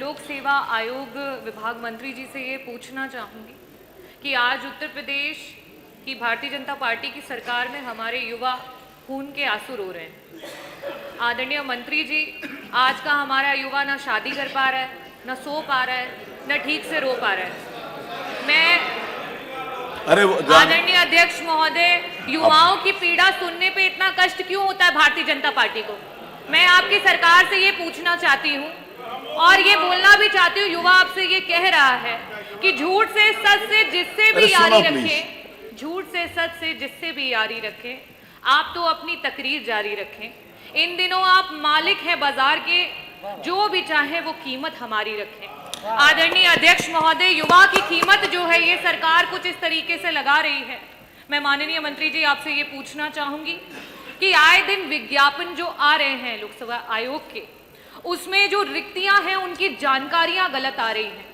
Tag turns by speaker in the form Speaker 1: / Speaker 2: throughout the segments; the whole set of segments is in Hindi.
Speaker 1: लोक सेवा आयोग विभाग मंत्री जी से ये पूछना चाहूँगी कि आज उत्तर प्रदेश की भारतीय जनता पार्टी की सरकार में हमारे युवा खून के आंसू रो रहे हैं। आदरणीय मंत्री जी, आज का हमारा युवा ना शादी कर पा रहा है, ना सो पा रहा है, न ठीक से रो पा रहा है। मैं आदरणीय अध्यक्ष महोदय, युवाओं की पीड़ा सुनने पे इतना कष्ट क्यों होता है भारतीय जनता पार्टी को? मैं आपकी सरकार से ये पूछना चाहती हूँ और ये बोलना भी चाहती हूँ, युवा आपसे ये कह रहा है कि झूठ से सच से जिससे भी यारी रखें, झूठ से सच से जिससे भी यारी रखें, आप तो अपनी तकरीर जारी रखें। इन दिनों आप मालिक हैं बाजार के, जो भी चाहे वो कीमत हमारी रखें। आदरणीय अध्यक्ष महोदय, युवा की कीमत जो है ये सरकार कुछ इस तरीके से लगा रही है। मैं माननीय मंत्री जी आपसे ये पूछना चाहूंगी कि आए दिन विज्ञापन जो आ रहे हैं लोकसभा आयोग के, उसमें जो रिक्तियां हैं उनकी जानकारियां गलत आ रही हैं।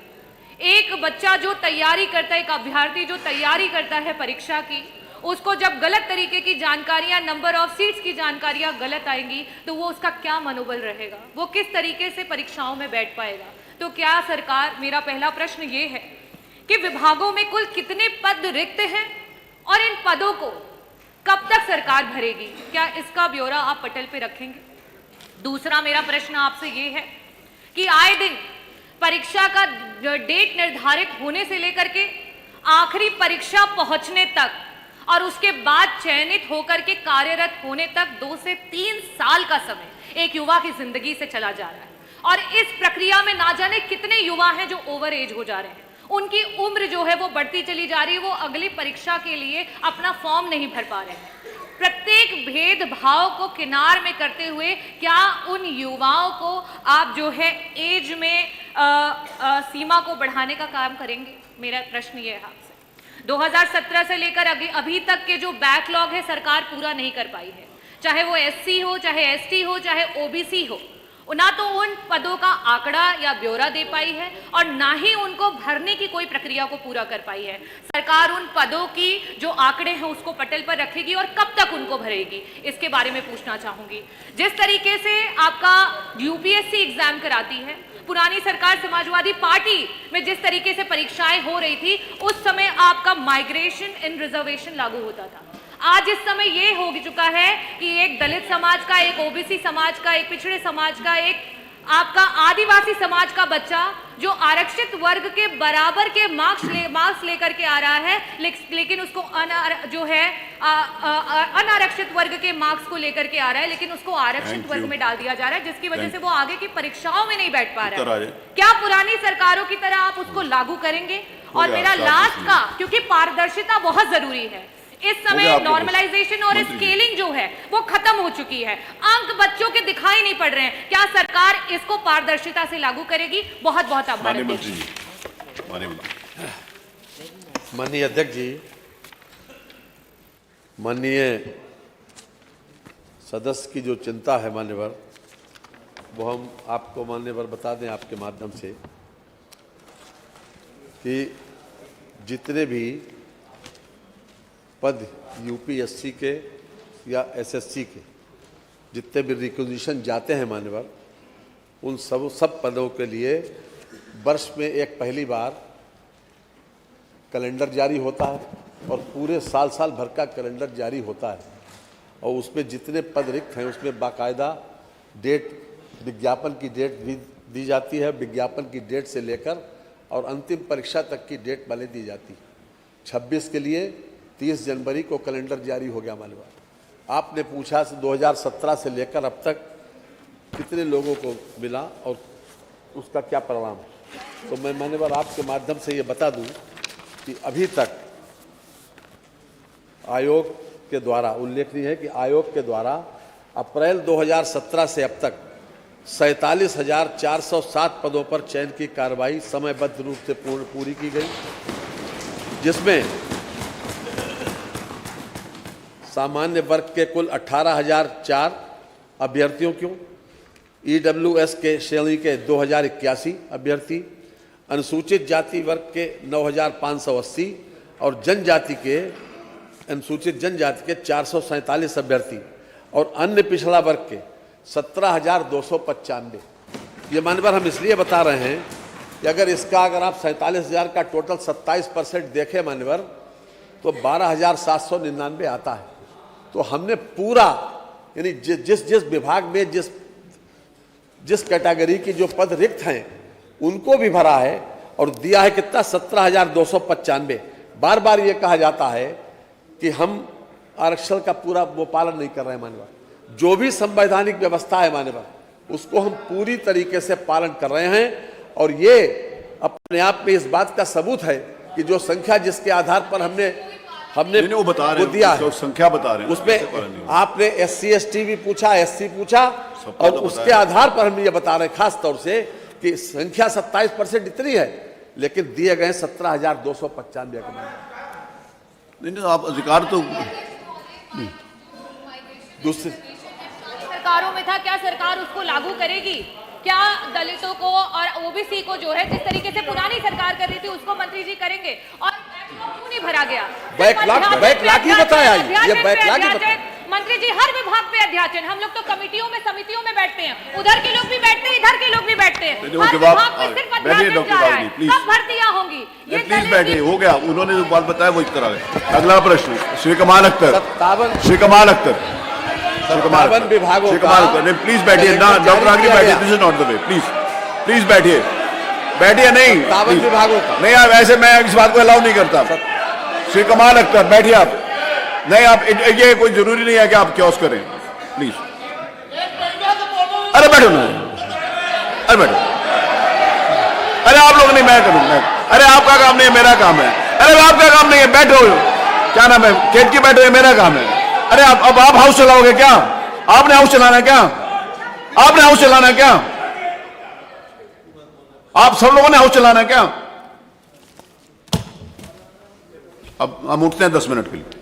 Speaker 1: एक बच्चा जो तैयारी करता है, एक अभ्यर्थी जो तैयारी करता है परीक्षा की, उसको जब गलत तरीके की जानकारियां, नंबर ऑफ सीट्स की जानकारियां गलत आएंगी तो वो उसका क्या मनोबल रहेगा, वो किस तरीके से परीक्षाओं में बैठ पाएगा? तो क्या सरकार, मेरा पहला प्रश्न ये है कि विभागों में कुल कितने पद रिक्त हैं और इन पदों को कब तक सरकार भरेगी? क्या इसका ब्यौरा आप पटल पे रखेंगे? दूसरा मेरा प्रश्न आपसे ये है कि आए दिन परीक्षा का डेट निर्धारित होने से लेकर के आखिरी परीक्षा पहुंचने तक और उसके बाद चयनित होकर के कार्यरत होने तक 2 से 3 साल का समय एक युवा की जिंदगी से चला जा रहा है और इस प्रक्रिया में ना जाने कितने युवा हैं जो ओवर एज हो जा रहे हैं। उनकी उम्र जो है वो बढ़ती चली जा रही है, वो अगली परीक्षा के लिए अपना फॉर्म नहीं भर पा रहे हैं। प्रत्येक भेदभाव को किनार में करते हुए क्या उन युवाओं को आप जो है एज में सीमा को बढ़ाने का काम करेंगे? मेरा प्रश्न ये है आपसे। 2017 से लेकर अभी तक के जो बैकलॉग है सरकार पूरा नहीं कर पाई है, चाहे वो एससी हो, चाहे एसटी हो, चाहे ओबीसी हो। ना तो उन पदों का आंकड़ा या ब्यौरा दे पाई है और ना ही उनको भरने की कोई प्रक्रिया को पूरा कर पाई है। सरकार उन पदों की जो आंकड़े हैं उसको पटल पर रखेगी और कब तक उनको भरेगी, इसके बारे में पूछना चाहूंगी। जिस तरीके से आपका यूपीएससी एग्जाम कराती है, पुरानी सरकार समाजवादी पार्टी में जिस तरीके से परीक्षाएं हो रही थी, उस समय आपका माइग्रेशन इन रिजर्वेशन लागू होता था। आज इस समय ये हो चुका है कि एक दलित समाज का, एक ओबीसी समाज का, एक पिछड़े समाज का, एक आपका आदिवासी समाज का बच्चा जो आरक्षित वर्ग के बराबर के मार्क्स लेकर के आ रहा है, लेकिन उसको अनारक्षित वर्ग के मार्क्स को लेकर के आ रहा है, लेकिन उसको आरक्षित वर्ग में डाल दिया जा रहा है, जिसकी वजह से वो आगे की परीक्षाओं में नहीं बैठ पा रहा है। क्या पुरानी सरकारों की तरह आप उसको लागू करेंगे? और मेरा लास्ट का, क्योंकि पारदर्शिता बहुत जरूरी है, इस समय नॉर्मलाइजेशन और स्केलिंग जो है वो खत्म हो चुकी है, अंक बच्चों के दिखाई नहीं पड़ रहे हैं। क्या सरकार इसको पारदर्शिता से लागू करेगी? बहुत बहुत आभार।
Speaker 2: माननीय अध्यक्ष जी, माननीय सदस्य की जो चिंता है मान्यवर, वो हम आपको मान्यवर बता दें आपके माध्यम से कि जितने भी पद यूपीएससी के या एसएससी के जितने भी रिक्वेजिशन जाते हैं मान्यवर, उन सब पदों के लिए वर्ष में एक पहली बार कैलेंडर जारी होता है और पूरे साल भर का कैलेंडर जारी होता है और उसमें जितने पद रिक्त हैं उसमें बाकायदा डेट, विज्ञापन की डेट भी दी जाती है। विज्ञापन की डेट से लेकर और अंतिम परीक्षा तक की डेट वाले दी जाती है। 26 के लिए 30 जनवरी को कैलेंडर जारी हो गया मान्यवर। आपने पूछा 2017 से लेकर अब तक कितने लोगों को मिला और उसका क्या परिणाम है, तो मैं मान्यवर आपके माध्यम से ये बता दूं कि अभी तक आयोग के द्वारा उल्लेखनीय है कि आयोग के द्वारा अप्रैल 2017 से अब तक 47,407 पदों पर चयन की कार्रवाई समयबद्ध रूप से पूरी की गई, जिसमें सामान्य वर्ग के कुल 18,004 अभ्यर्थियों को, ईडब्ल्यूएस के श्रेणी के 2,081 अभ्यर्थी, अनुसूचित जाति वर्ग के 9,580 और अनुसूचित जनजाति के 447 अभ्यर्थी और अन्य पिछड़ा वर्ग के 17,295। ये मानवर हम इसलिए बता रहे हैं कि अगर आप 47,000 का टोटल 27% देखें मानवर, तो 12,799 आता है। तो हमने पूरा यानी जिस विभाग में जिस कैटेगरी की जो पद रिक्त हैं उनको भी भरा है और दिया है कितना 17,295। बार बार ये कहा जाता है कि हम आरक्षण का पूरा वो पालन नहीं कर रहे हैं मान्यवर। जो भी संवैधानिक व्यवस्था है मान्यवर उसको हम पूरी तरीके से पालन कर रहे हैं और ये अपने आप में इस बात का सबूत है कि जो संख्या जिसके आधार पर हमने
Speaker 3: वो बता रहे हैं,
Speaker 2: दिया है,
Speaker 3: संख्या बता रहे हैं,
Speaker 2: उसमें आपने SC ST भी पूछा, SC पूछा और
Speaker 3: तो
Speaker 2: उसके आधार पर हम ये बता रहे हैं खास तौर से कि संख्या 27% इतनी है लेकिन दिए गए 17,295
Speaker 3: नहीं, आप अधिकार तो
Speaker 2: दूसरी
Speaker 1: सरकारों में था, क्या सरकार उसको लागू करेगी? क्या दलितों को और OBC को जो है जिस तरीके से पुरानी सरकार कर रही थी उसको मंत्री जी करेंगे? और क्यों नहीं भरा गया?
Speaker 2: बैकलॉग ही बताया, ये बैकलॉग ही बताया।
Speaker 1: मंत्री जी हर विभाग पे अध्यक्ष हैं। हम लोग तो कमिटियों में समितियों में बैठते हैं, उधर के लोग भी बैठते हैं, इधर के लोग भी बैठते हैं। हर विभाग पे सिर्फ अध्यक्ष जा रहा है। कब भर्तियां होंगी? ये
Speaker 3: प्लीज बैठे, हो गया, उन्होंने जो बात बताया वो इस तरह है। अगला प्रश्न श्री कमाल अख्तर, श्री कमाल अख्तर, श्री कमाल
Speaker 2: विभागों
Speaker 3: श्री कमाल अख्तर, नहीं प्लीज बैठिए ना, डॉक्टर आगे बैठिए, this is not the way, please please बैठिए, बैठिए, नहीं
Speaker 2: विभागों का
Speaker 3: नहीं, आप ऐसे, मैं इस बात को अलाउ नहीं करता। श्री कमाल अख्तर बैठिए आप, नहीं आप ये कोई जरूरी नहीं है कि आप क्योस करें, प्लीज। अरे बैठो ना, अरे बैठो, अरे आप लोग नहीं, मैं करूँ, अरे आपका काम नहीं है, मेरा काम है। अरे आपका काम नहीं है, बैठो, क्या नाम है, खेत की बैठो, ये मेरा काम है। अरे अब आप हाउस चलाओगे क्या? आपने हाउस चलाना है क्या? आपने हाउस चलाना है क्या? आप सब लोगों ने हाउस चलाना है क्या? अब हम उठते हैं 10 मिनट के लिए।